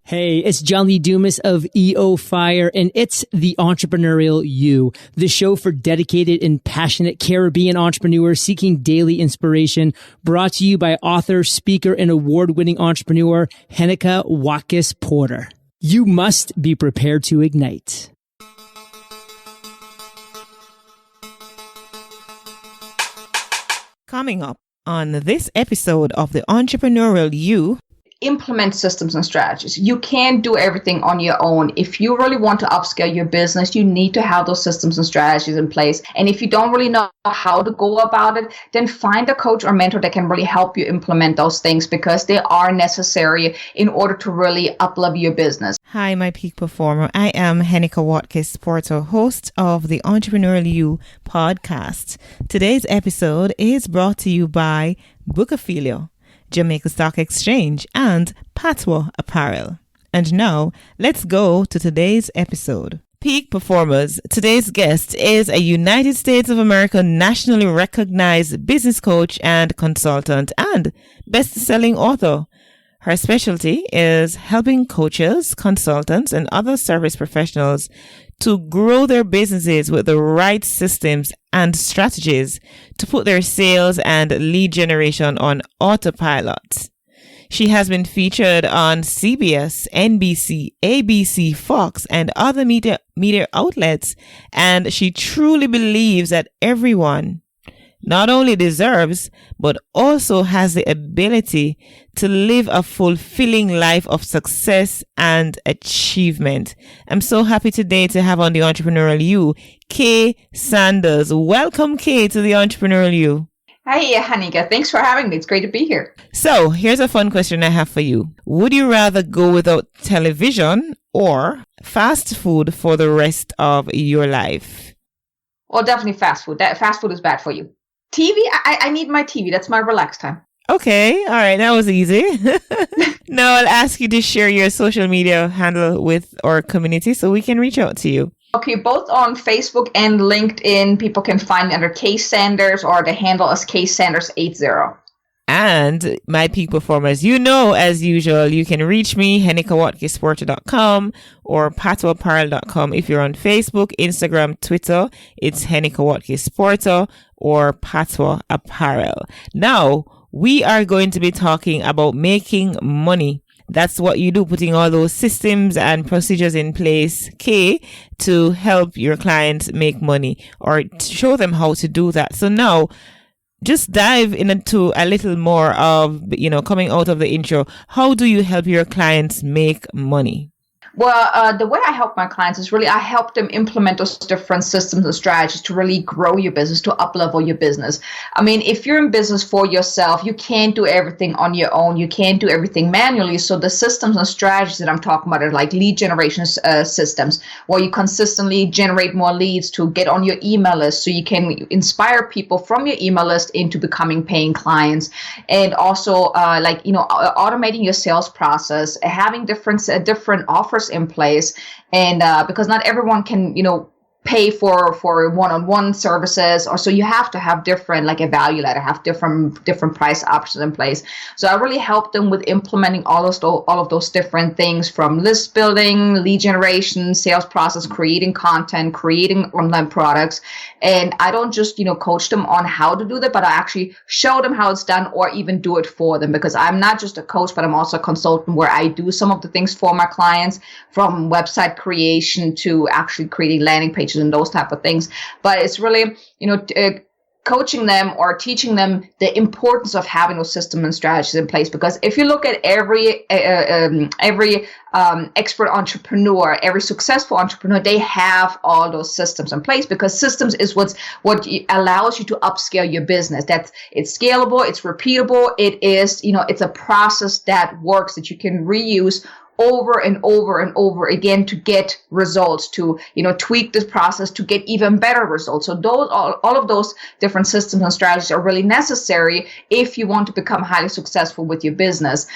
Hey, it's John Lee Dumas of EO Fire, and it's the Entrepreneurial You, the show for dedicated and passionate Caribbean entrepreneurs seeking daily inspiration, brought to you by author, speaker, and award-winning entrepreneur Heneka Watkis-Porter. You must be prepared to ignite. Coming up on this episode of the Entrepreneurial You, implement systems and strategies. You can't do everything on your own. If you really want to upscale your business, you need to have those systems and strategies in place. And if you don't really know how to go about it, then find a coach or mentor that can really help you implement those things, because they are necessary in order to really uplevel your business. Hi, my peak performer. I am Heneka Watkis-Porter, host of the Entrepreneurial You podcast. Today's episode is brought to you by Bookophelia, Jamaica Stock Exchange, and Patois Apparel. And now, let's go to today's episode. Peak Performers, today's guest is a United States of America nationally recognized business coach and consultant and best-selling author. Her specialty is helping coaches, consultants, and other service professionals to grow their businesses with the right systems and strategies to put their sales and lead generation on autopilot. She has been featured on CBS, NBC, ABC, Fox, and other media outlets, and she truly believes that everyone not only deserves, but also has the ability to live a fulfilling life of success and achievement. I'm so happy today to have on the Entrepreneurial You, Kay Sanders. Welcome, Kay, to the Entrepreneurial You. Hi, Heneka. Thanks for having me. It's great to be here. So here's a fun question I have for you. Would you rather go without television or fast food for the rest of your life? Well, definitely fast food. Fast food is bad for you. TV, I need my TV. That's my relax time. Okay. All right. That was easy. Now I'll ask you to share your social media handle with our community so we can reach out to you. Okay. Both on Facebook and LinkedIn, people can find me under Kay Sanders, or the handle is Kay Sanders 80. And my peak performers, as usual, you can reach me, henekawatkisporter.com or patoapparel.com. If you're on Facebook, Instagram, Twitter, it's Heneka Watkis-Porter or Patois Apparel. Now, we are going to be talking about making money. That's what you do, putting all those systems and procedures in place, Kay, to help your clients make money or to show them how to do that. So now, just dive into a little more of, coming out of the intro. How do you help your clients make money? Well, the way I help my clients is really I help them implement those different systems and strategies to really grow your business, to up-level your business. I mean, if you're in business for yourself, you can't do everything on your own. You can't do everything manually. So the systems and strategies that I'm talking about are like lead generation systems, where you consistently generate more leads to get on your email list so you can inspire people from your email list into becoming paying clients. And also, automating your sales process, having different offers in place, and because not everyone can pay for one-on-one services, or so you have to have different, like a value ladder, have different price options in place. So I really help them with implementing all of those different things, from list building, lead generation, sales process, creating content, creating online products. And I don't just coach them on how to do that, but I actually show them how it's done, or even do it for them, because I'm not just a coach, but I'm also a consultant, where I do some of the things for my clients, from website creation to actually creating landing pages and those type of things. But it's really, coaching them or teaching them the importance of having those systems and strategies in place. Because if you look at every expert entrepreneur, every successful entrepreneur, they have all those systems in place, because systems is what allows you to upscale your business. That it's scalable, it's repeatable, it is, it's a process that works, that you can reuse over and over and over again to get results, to tweak this process to get even better results. So all of those different systems and strategies are really necessary if you want to become highly successful with your business.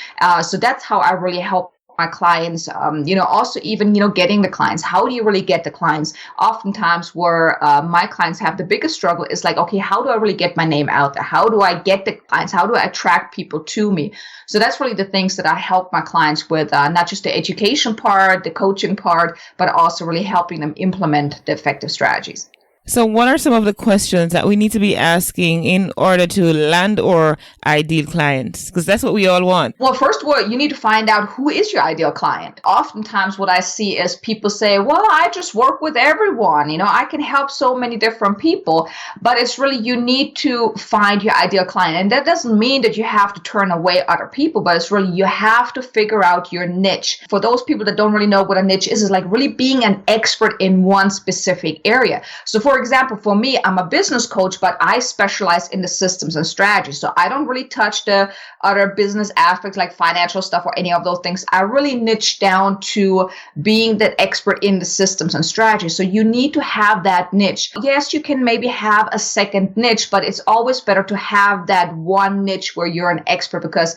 So that's how I really help my clients, also even, getting the clients. How do you really get the clients? Oftentimes where my clients have the biggest struggle is like, okay, how do I really get my name out there? How do I get the clients? How do I attract people to me? So that's really the things that I help my clients with, not just the education part, the coaching part, but also really helping them implement the effective strategies. So what are some of the questions that we need to be asking in order to land our ideal clients? Because that's what we all want. Well, first of all, you need to find out who is your ideal client. Oftentimes what I see is people say, well, I just work with everyone. I can help so many different people. But it's really, you need to find your ideal client. And that doesn't mean that you have to turn away other people, but it's really, you have to figure out your niche. For those people that don't really know what a niche is like really being an expert in one specific area. So for example, for me, I'm a business coach, but I specialize in the systems and strategies. So I don't really touch the other business aspects like financial stuff or any of those things. I really niche down to being that expert in the systems and strategies. So you need to have that niche. Yes, you can maybe have a second niche, but it's always better to have that one niche where you're an expert, because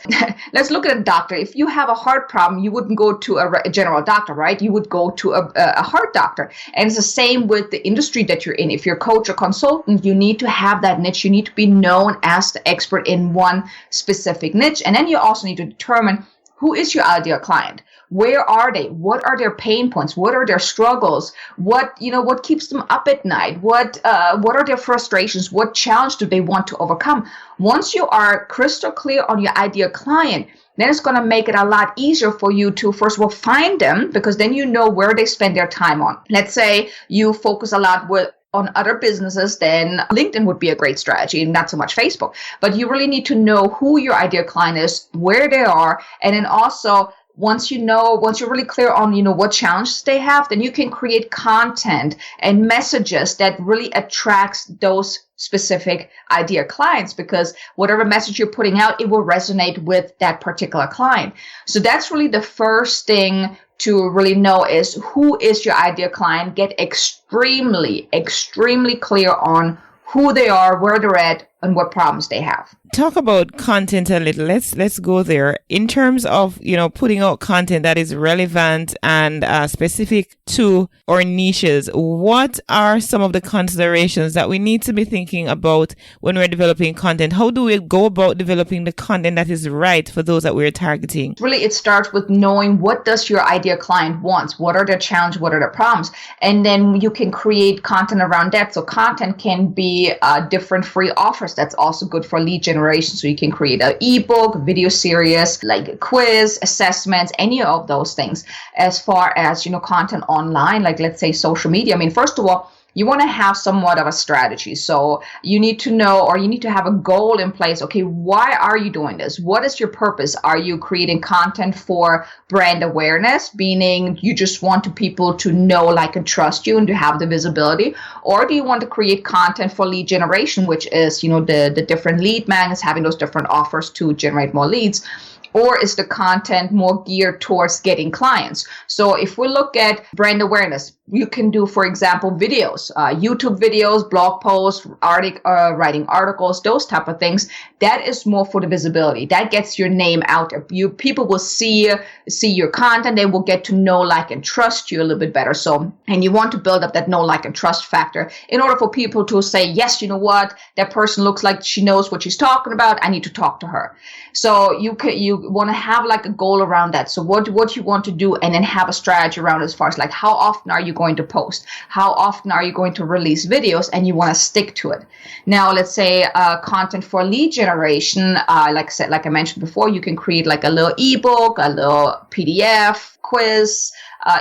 let's look at a doctor. If you have a heart problem, you wouldn't go to a general doctor, right? You would go to a heart doctor. And it's the same with the industry that you're in. If you're a coach or consultant, you need to have that niche. You need to be known as the expert in one specific niche. And then you also need to determine who is your ideal client. Where are they? What are their pain points? What are their struggles? What keeps them up at night? What are their frustrations? What challenge do they want to overcome? Once you are crystal clear on your ideal client, then it's going to make it a lot easier for you to, first of all, find them, because then you know where they spend their time on. Let's say you focus a lot on other businesses, then LinkedIn would be a great strategy, and not so much Facebook. But you really need to know who your ideal client is, where they are, and then also once you're really clear on, what challenges they have, then you can create content and messages that really attracts those specific ideal clients, because whatever message you're putting out, it will resonate with that particular client. So that's really the first thing to really know is who is your ideal client. Get extremely, extremely clear on who they are, where they're at, and what problems they have. Talk about content a little. Let's go there. In terms of, putting out content that is relevant and specific to our niches, what are some of the considerations that we need to be thinking about when we're developing content? How do we go about developing the content that is right for those that we're targeting? Really, it starts with knowing what does your ideal client want? What are their challenges? What are their problems? And then you can create content around that. So content can be different free offers. That's also good for lead generation. So you can create an ebook, video series, like a quiz, assessments, any of those things. As far as, content online, like let's say social media. I mean, first of all, you want to have somewhat of a strategy. So you need to know, or you need to have a goal in place. Okay, why are you doing this? What is your purpose? Are you creating content for brand awareness, meaning you just want people to know, like, and trust you and to have the visibility? Or do you want to create content for lead generation, which is, the different lead magnets, having those different offers to generate more leads? Or is the content more geared towards getting clients? So if we look at brand awareness, you can do, for example, videos, YouTube videos, blog posts, writing articles, those type of things. That is more for the visibility. That gets your name out there. People will see your content. They will get to know, like, and trust you a little bit better. So, and you want to build up that know, like, and trust factor in order for people to say, yes, you know what, that person looks like she knows what she's talking about. I need to talk to her. So you want to have like a goal around that. So what you want to do, and then have a strategy around it as far as like how often are you going to post? How often are you going to release videos? And you want to stick to it. Now, let's say content for lead generation, like I mentioned before, you can create like a little ebook, a little PDF, quiz,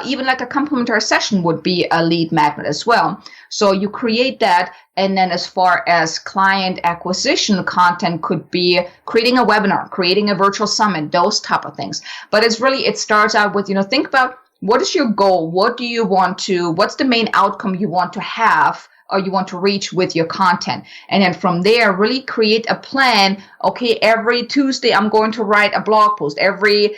even like a complimentary session would be a lead magnet as well. So you create that. And then as far as client acquisition, content could be creating a webinar, creating a virtual summit, those type of things. But it starts out with, think about what is your goal? What's the main outcome you want to have or you want to reach with your content? And then from there, really create a plan. Okay, every Tuesday, I'm going to write a blog post. Every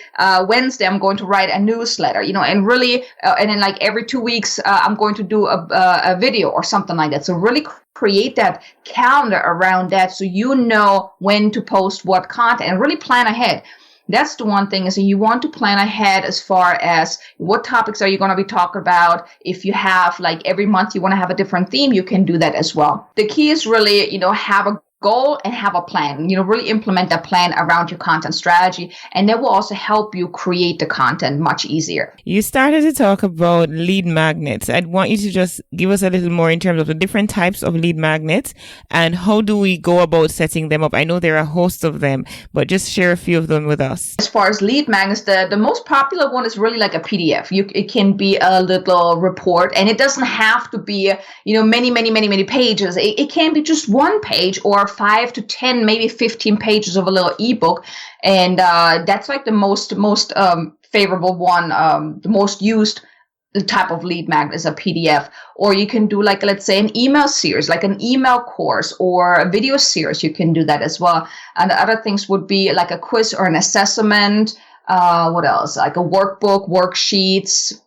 Wednesday, I'm going to write a newsletter, and really, and then like every 2 weeks, I'm going to do a video or something like that. So really create that calendar around that so you know when to post what content and really plan ahead. That's the one thing is that you want to plan ahead as far as what topics are you going to be talking about. If you have like every month you want to have a different theme, you can do that as well. The key is really, have a goal and have a plan, really implement that plan around your content strategy. And that will also help you create the content much easier. You started to talk about lead magnets. I'd want you to just give us a little more in terms of the different types of lead magnets and how do we go about setting them up? I know there are a host of them, but just share a few of them with us. As far as lead magnets, the most popular one is really like a PDF. It can be a little report, and it doesn't have to be, many pages. It can be just one page or 5 to 10, maybe 15 pages of a little ebook. And that's like the most favorable one, the most used type of lead magnet is a PDF. Or you can do like, let's say, an email series, like an email course or a video series. You can do that as well. And the other things would be like a quiz or an assessment. What else? Like a workbook, worksheets,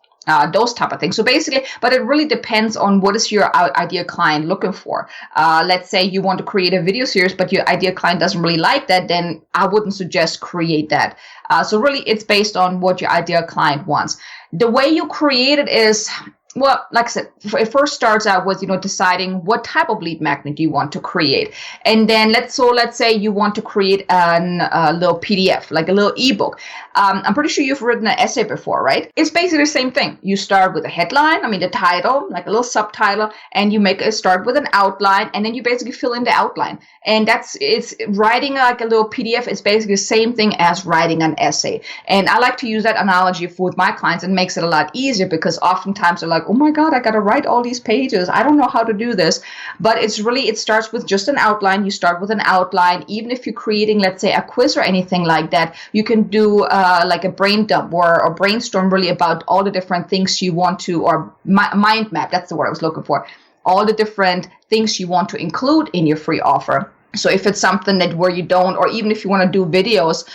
those type of things. So basically, but it really depends on what is your ideal client looking for. Let's say you want to create a video series, but your ideal client doesn't really like that, then I wouldn't suggest create that. So really, it's based on what your ideal client wants. The way you create it is, well, like I said, it first starts out with, deciding what type of lead magnet you want to create. And then let's say you want to create a little PDF, like a little ebook. I'm pretty sure you've written an essay before, right? It's basically the same thing. You start with a headline, the title, like a little subtitle, and you start with an outline, and then you basically fill in the outline. And it's writing like a little PDF is basically the same thing as writing an essay. And I like to use that analogy with my clients. It makes it a lot easier because oftentimes they're like, oh my God, I got to write all these pages. I don't know how to do this. But it starts with just an outline. You start with an outline. Even if you're creating, let's say, a quiz or anything like that, you can do like a brain dump or brainstorm really about all the different things you want to, or mind map. That's the word I was looking for. All the different things you want to include in your free offer. So if it's something that where you don't, or even if you want to do videos,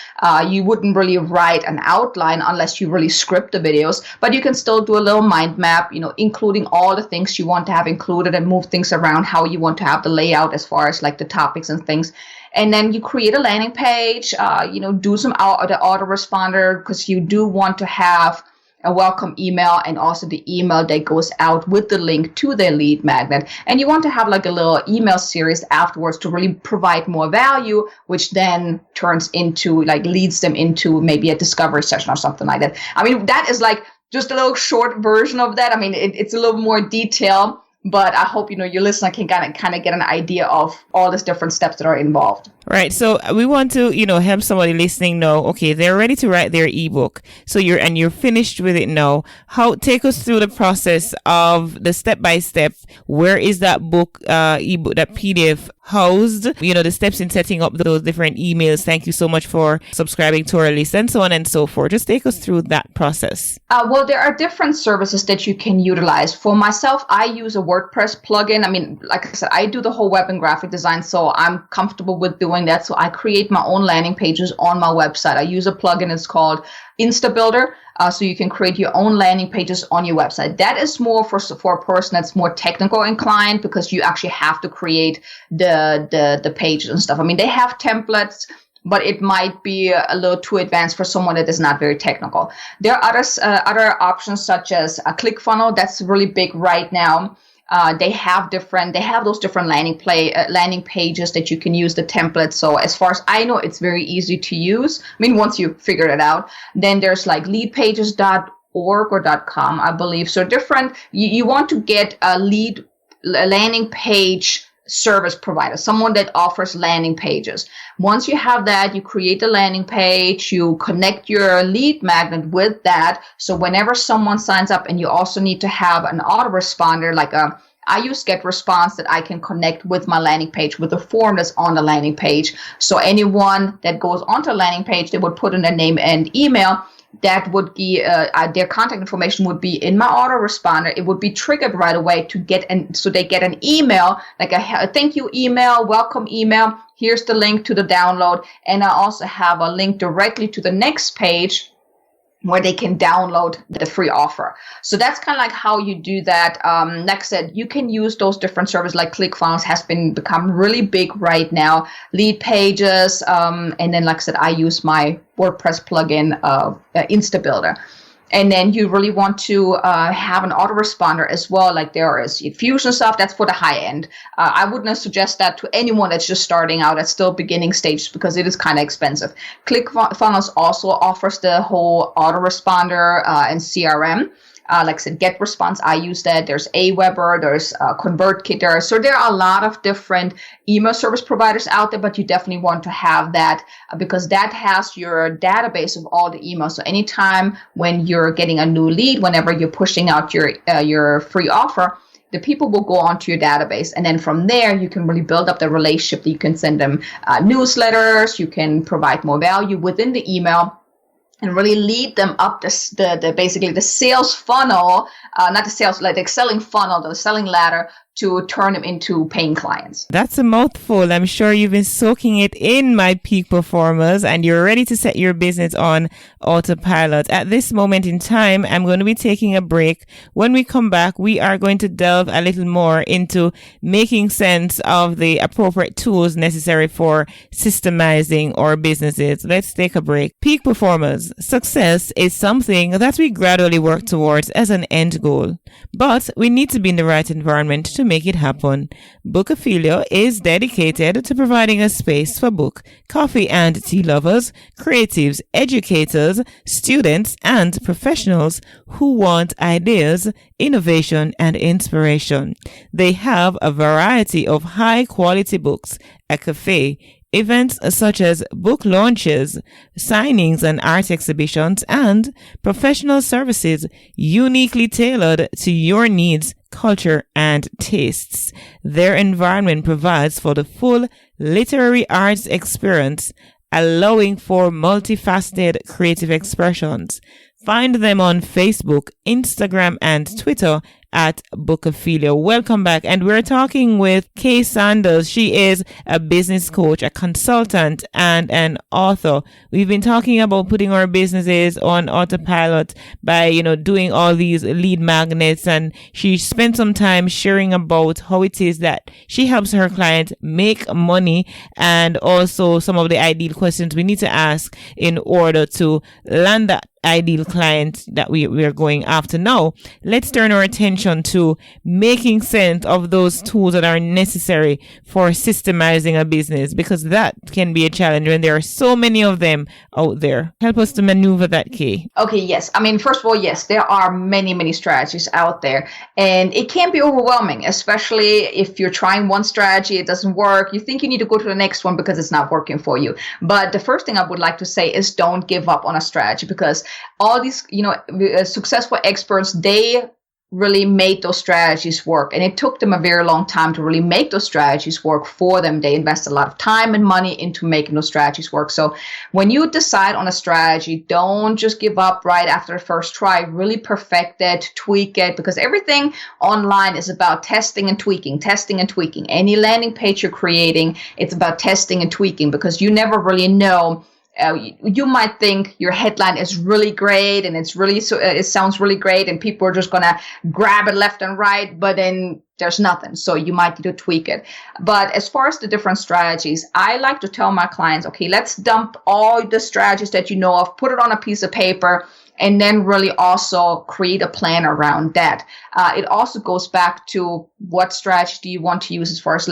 you wouldn't really write an outline unless you really script the videos, but you can still do a little mind map, including all the things you want to have included and move things around how you want to have the layout as far as like the topics and things. And then you create a landing page, do some the autoresponder because you do want to have a welcome email and also the email that goes out with the link to their lead magnet. And you want to have like a little email series afterwards to really provide more value, which then turns into leads them into maybe a discovery session or something like that. That is like just a little short version of that. It's a little more detailed, but I hope, your listener can kind of get an idea of all these different steps that are involved. Right. So we want to, help somebody listening know, okay, they're ready to write their ebook. So you're finished with it now. Take us through the process of the step by step. Where is that book, ebook, that PDF housed? The steps in setting up those different emails. Thank you so much for subscribing to our list and so on and so forth. Just take us through that process. Well, there are different services that you can utilize. For myself, I use a WordPress plugin. Like I said, I do the whole web and graphic design, so I'm comfortable with doing that. So I create my own landing pages on my website. I use a plugin. It's called InstaBuilder. So you can create your own landing pages on your website. That is more for a person that's more technical inclined because you actually have to create the pages and stuff. They have templates, but it might be a little too advanced for someone that is not very technical. There are other options such as a ClickFunnels. That's really big right now. They have those different landing pages that you can use the templates. So as far as I know, it's very easy to use. Once you figure it out, then there's like leadpages.org or .com, I believe. So different, you want to get a landing page service provider, someone that offers landing pages. Once you have that, you create the landing page, you connect your lead magnet with that. So whenever someone signs up, and you also need to have an autoresponder, I use GetResponse that I can connect with my landing page with the form that's on the landing page. So anyone that goes onto the landing page, they would put in their name and email. That would be their contact information would be in my autoresponder. It would be triggered right away so they get an email, like a thank you email, welcome email. Here's the link to the download. And I also have a link directly to the next page where they can download the free offer. So that's kind of like how you do that. Like I said, you can use those different services like ClickFunnels has become really big right now. Lead Pages, and then like I said, I use my WordPress plugin, InstaBuilder. And then you really want to have an autoresponder as well. Like there is Fusion stuff, that's for the high end. I wouldn't suggest that to anyone that's just starting out at still beginning stage because it is kind of expensive. ClickFunnels also offers the whole autoresponder and CRM. Like I said, GetResponse, I use that. There's Aweber, there's ConvertKit. So there are a lot of different email service providers out there, but you definitely want to have that because that has your database of all the emails. So anytime when you're getting a new lead, whenever you're pushing out your free offer, the people will go onto your database. And then from there, you can really build up the relationship. You can send them newsletters. You can provide more value within the email and really lead them up the basically the sales funnel, not the sales, like the selling funnel, the selling ladder to turn them into paying clients. That's a mouthful. I'm sure you've been soaking it in, my peak performers, and you're ready to set your business on autopilot. At this moment in time, I'm going to be taking a break. When we come back, we are going to delve a little more into making sense of the appropriate tools necessary for systemizing our businesses. Let's take a break. Peak performers, success is something that we gradually work towards as an end goal, but we need to be in the right environment to make it happen. Bookophilia is dedicated to providing a space for book, coffee, and tea lovers, creatives, educators, students, and professionals who want ideas, innovation, and inspiration. They have a variety of high-quality books, a cafe, events such as book launches, signings and art exhibitions, and professional services uniquely tailored to your needs, culture, and tastes. Their environment provides for the full literary arts experience, allowing for multifaceted creative expressions. Find them on Facebook, Instagram, and Twitter at Bookophilia. Welcome back. And we're talking with Kay Sanders. She is a business coach, a consultant, and an author. We've been talking about putting our businesses on autopilot by, doing all these lead magnets. And she spent some time sharing about how it is that she helps her clients make money and also some of the ideal questions we need to ask in order to land that ideal client that we are going after. Now, let's turn our attention to making sense of those tools that are necessary for systemizing a business, because that can be a challenge when there are so many of them out there. Help us to maneuver that, Kay. Okay, yes. I mean, first of all, yes, there are many, many strategies out there, and it can be overwhelming, especially if you're trying one strategy, it doesn't work. You think you need to go to the next one because it's not working for you. But the first thing I would like to say is don't give up on a strategy, because all these, successful experts, they really made those strategies work. And it took them a very long time to really make those strategies work for them. They invest a lot of time and money into making those strategies work. So when you decide on a strategy, don't just give up right after the first try. Really perfect it, tweak it, because everything online is about testing and tweaking, testing and tweaking. Any landing page you're creating, it's about testing and tweaking, because you never really know. You might think your headline is really great and it sounds really great and people are just going to grab it left and right, but then there's nothing. So you might need to tweak it. But as far as the different strategies, I like to tell my clients, okay, let's dump all the strategies that you know of, put it on a piece of paper, and then really also create a plan around that. It also goes back to what strategy do you want to use as far as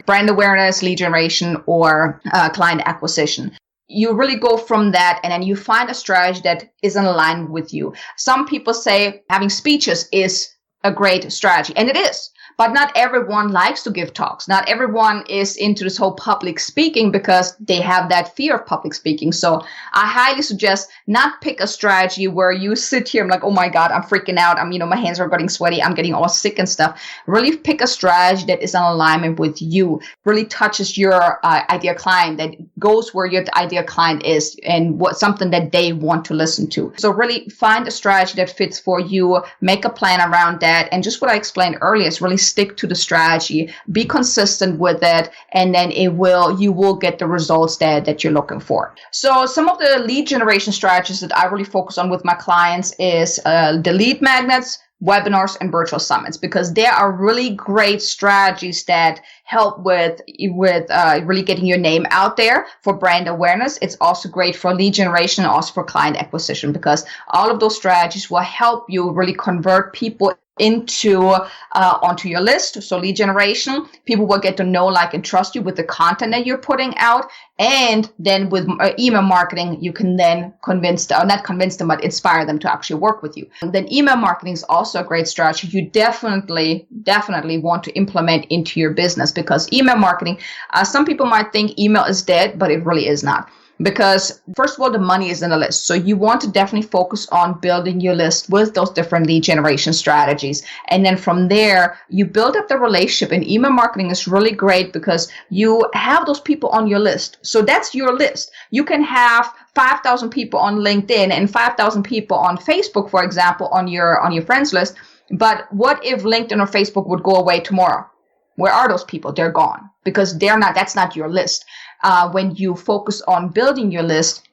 brand awareness, lead generation, or client acquisition. You really go from that, and then you find a strategy that is in line with you. Some people say having speeches is a great strategy, and it is. But not everyone likes to give talks. Not everyone is into this whole public speaking because they have that fear of public speaking. So I highly suggest not pick a strategy where you sit here and like, oh my God, I'm freaking out. My hands are getting sweaty. I'm getting all sick and stuff. Really pick a strategy that is in alignment with you, really touches your ideal client, that goes where your ideal client is and what something that they want to listen to. So really find a strategy that fits for you, make a plan around that. And just what I explained earlier is really stick to the strategy, be consistent with it, and then you will get the results that you're looking for. So some of the lead generation strategies that I really focus on with my clients is the lead magnets, webinars, and virtual summits, because they are really great strategies that help with really getting your name out there for brand awareness. It's also great for lead generation, also for client acquisition, because all of those strategies will help you really convert people onto your list. So lead generation, people will get to know, like, and trust you with the content that you're putting out. And then with email marketing, you can then not convince them, but inspire them to actually work with you. And then email marketing is also a great strategy you definitely want to implement into your business, because email marketing, some people might think email is dead, but it really is not. Because first of all, the money is in the list. So you want to definitely focus on building your list with those different lead generation strategies. And then from there, you build up the relationship. And email marketing is really great because you have those people on your list. So that's your list. You can have 5,000 people on LinkedIn and 5,000 people on Facebook, for example, on your friends list. But what if LinkedIn or Facebook would go away tomorrow? Where are those people? They're gone, because that's not your list. When you focus on building your list,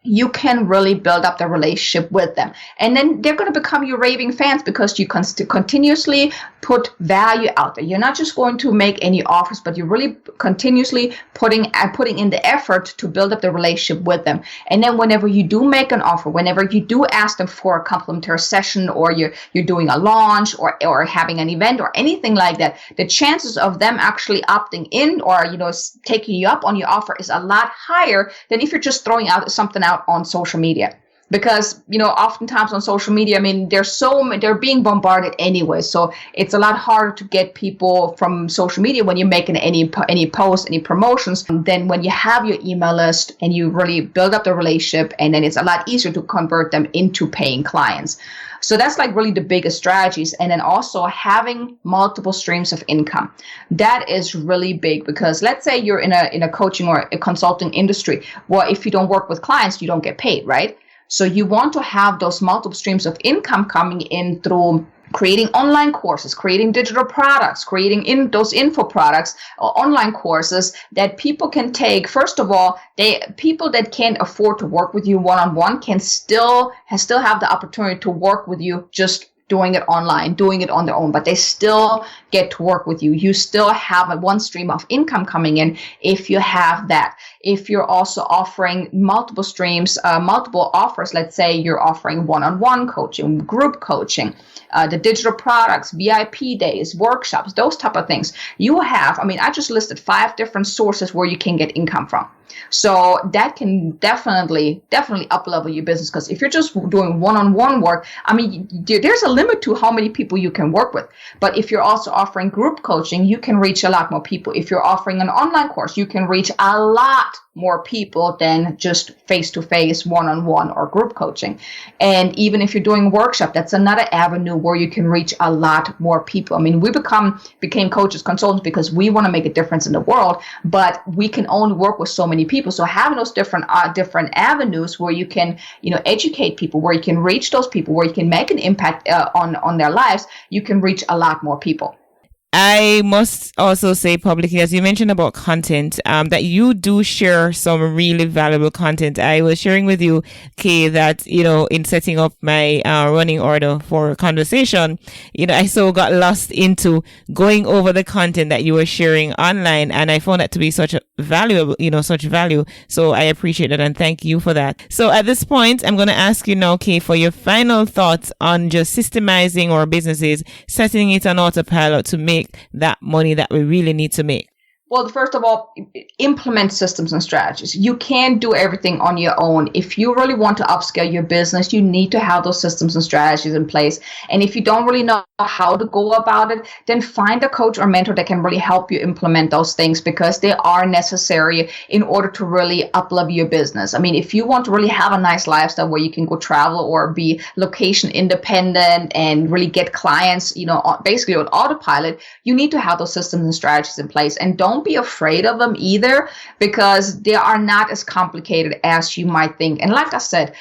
you can really build up the relationship with them. And then they're going to become your raving fans, because you continuously put value out there. You're not just going to make any offers, but you're really continuously putting in the effort to build up the relationship with them. And then whenever you do make an offer, whenever you do ask them for a complimentary session, or you're doing a launch or having an event or anything like that, the chances of them actually opting in or, taking you up on your offer is a lot higher than if you're just throwing out something out on social media. Because, oftentimes on social media, they're being bombarded anyway. So it's a lot harder to get people from social media when you're making any posts, any promotions, than when you have your email list and you really build up the relationship, and then it's a lot easier to convert them into paying clients. So that's like really the biggest strategies. And then also having multiple streams of income. That is really big, because let's say you're in a coaching or a consulting industry. Well, if you don't work with clients, you don't get paid, right? So you want to have those multiple streams of income coming in through creating online courses, creating digital products, creating those info products or online courses that people can take. First of all, people that can't afford to work with you one-on-one can still have the opportunity to work with you, just doing it online, doing it on their own, but they still get to work with you. You still have one stream of income coming in if you have that. If you're also offering multiple streams, multiple offers, let's say you're offering one-on-one coaching, group coaching, the digital products, VIP days, workshops, those type of things. You have, I just listed 5 different sources where you can get income from. So that can definitely up-level your business, because if you're just doing one-on-one work, there's a limit to how many people you can work with. But if you're also offering group coaching, you can reach a lot more people. If you're offering an online course, you can reach a lot more people than just face-to-face, one-on-one, or group coaching. And even if you're doing a workshop, that's another avenue where you can reach a lot more people. We became coaches, consultants, because we want to make a difference in the world, but we can only work with so many people. So having those different avenues where you can, educate people, where you can reach those people, where you can make an impact on their lives, you can reach a lot more people. I must also say publicly, as you mentioned about content, that you do share some really valuable content. I was sharing with you, Kay, that, in setting up my running order for conversation, I so got lost into going over the content that you were sharing online. And I found that to be such a valuable, such value. So I appreciate it and thank you for that. So at this point, I'm going to ask you now, Kay, for your final thoughts on just systemizing our businesses, setting it on autopilot to make that money that we really need to make. Well, first of all, implement systems and strategies. You can't do everything on your own. If you really want to upscale your business, you need to have those systems and strategies in place. And if you don't really know how to go about it, then find a coach or mentor that can really help you implement those things, because they are necessary in order to really up-level your business. If you want to really have a nice lifestyle where you can go travel or be location independent and really get clients, basically on autopilot, you need to have those systems and strategies in place. And don't be afraid of them either, because they are not as complicated as you might think. And like I said,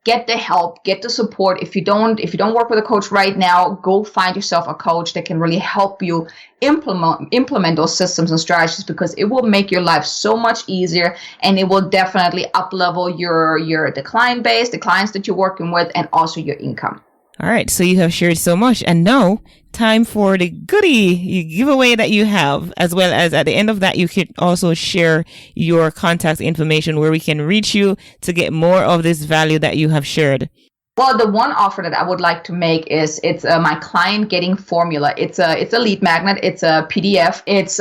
get the help, get the support. If you don't work with a coach right now, go find yourself a coach that can really help you implement those systems and strategies, because it will make your life so much easier, and it will definitely up level the client base, the clients that you're working with, and also your income. All right, so you have shared so much, and now time for the goodie giveaway that you have, as well as at the end of that, you could also share your contact information where we can reach you to get more of this value that you have shared. Well, the one offer that I would like to make is it's my client getting formula. It's a lead magnet. It's a PDF. It's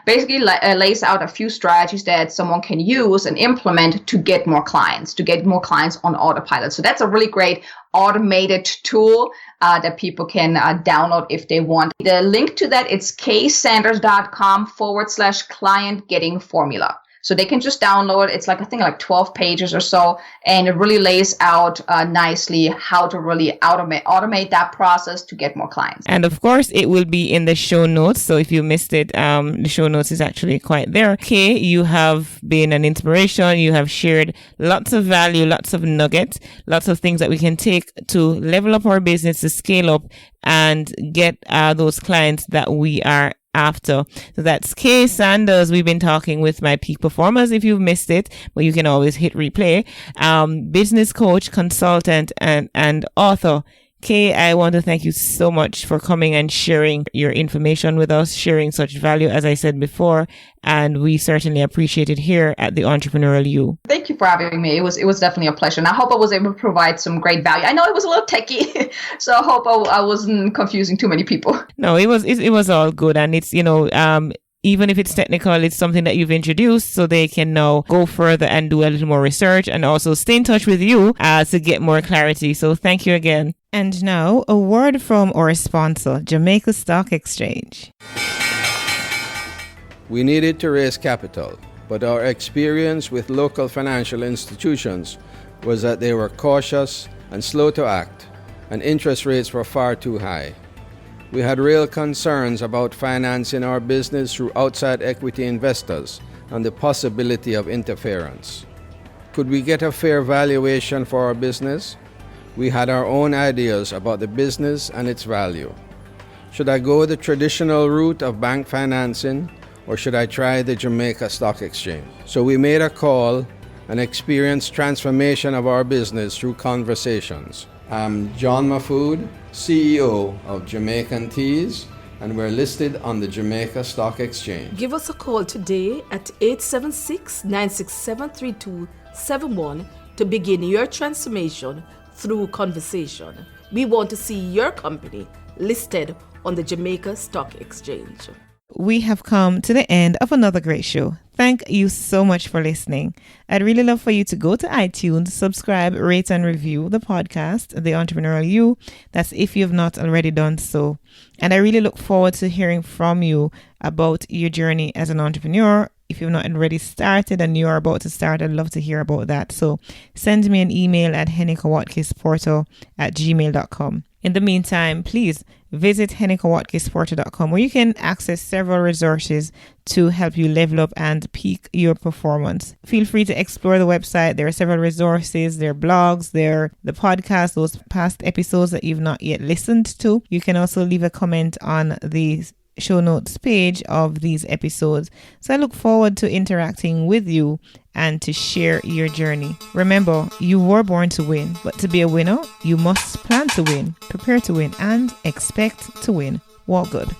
basically lays out a few strategies that someone can use and implement to get more clients on autopilot. So that's a really great automated tool that people can download if they want. The link to that, it's ksanders.com/client getting formula. So they can just download it. It's I think 12 pages or so. And it really lays out nicely how to really automate that process to get more clients. And of course, it will be in the show notes. So if you missed it, the show notes is actually quite there. Okay, you have been an inspiration. You have shared lots of value, lots of nuggets, lots of things that we can take to level up our business, to scale up and get those clients that we are after. So that's Kay Sanders. We've been talking with my peak performers. If you've missed it, but you can always hit replay. Business coach, consultant, and author. Kay, I want to thank you so much for coming and sharing your information with us, sharing such value, as I said before, and we certainly appreciate it here at the Entrepreneurial You. Thank you for having me. It was definitely a pleasure, and I hope I was able to provide some great value. I know it was a little techy, so I hope I wasn't confusing too many people. No, it was all good, and it's even if it's technical, it's something that you've introduced, so they can now go further and do a little more research and also stay in touch with you to get more clarity. So thank you again. And now a word from our sponsor, Jamaica Stock Exchange. We needed to raise capital, but our experience with local financial institutions was that they were cautious and slow to act, and interest rates were far too high. We had real concerns about financing our business through outside equity investors and the possibility of interference. Could we get a fair valuation for our business? We had our own ideas about the business and its value. Should I go the traditional route of bank financing, or should I try the Jamaica Stock Exchange? So we made a call and experienced transformation of our business through conversations. I'm John Mafood, CEO of Jamaican Teas, and we're listed on the Jamaica Stock Exchange. Give us a call today at 876-967-3271 to begin your transformation through conversation. We want to see your company listed on the Jamaica Stock Exchange. We have come to the end of another great show. Thank you so much for listening. I'd really love for you to go to iTunes, subscribe, rate, and review the podcast, The Entrepreneurial You. That's if you have not already done so. And I really look forward to hearing from you about your journey as an entrepreneur. If you've not already started and you're about to start, I'd love to hear about that. So send me an email at henekawatkis-porter@gmail.com. In the meantime, please visit henekawatkis-porter.com, where you can access several resources to help you level up and peak your performance. Feel free to explore the website. There are several resources, there are blogs, there are the podcast, those past episodes that you've not yet listened to. You can also leave a comment on the show notes page of these episodes. So I look forward to interacting with you and to share your journey. Remember, you were born to win, but to be a winner, you must plan to win, prepare to win, and expect to win. Walk good.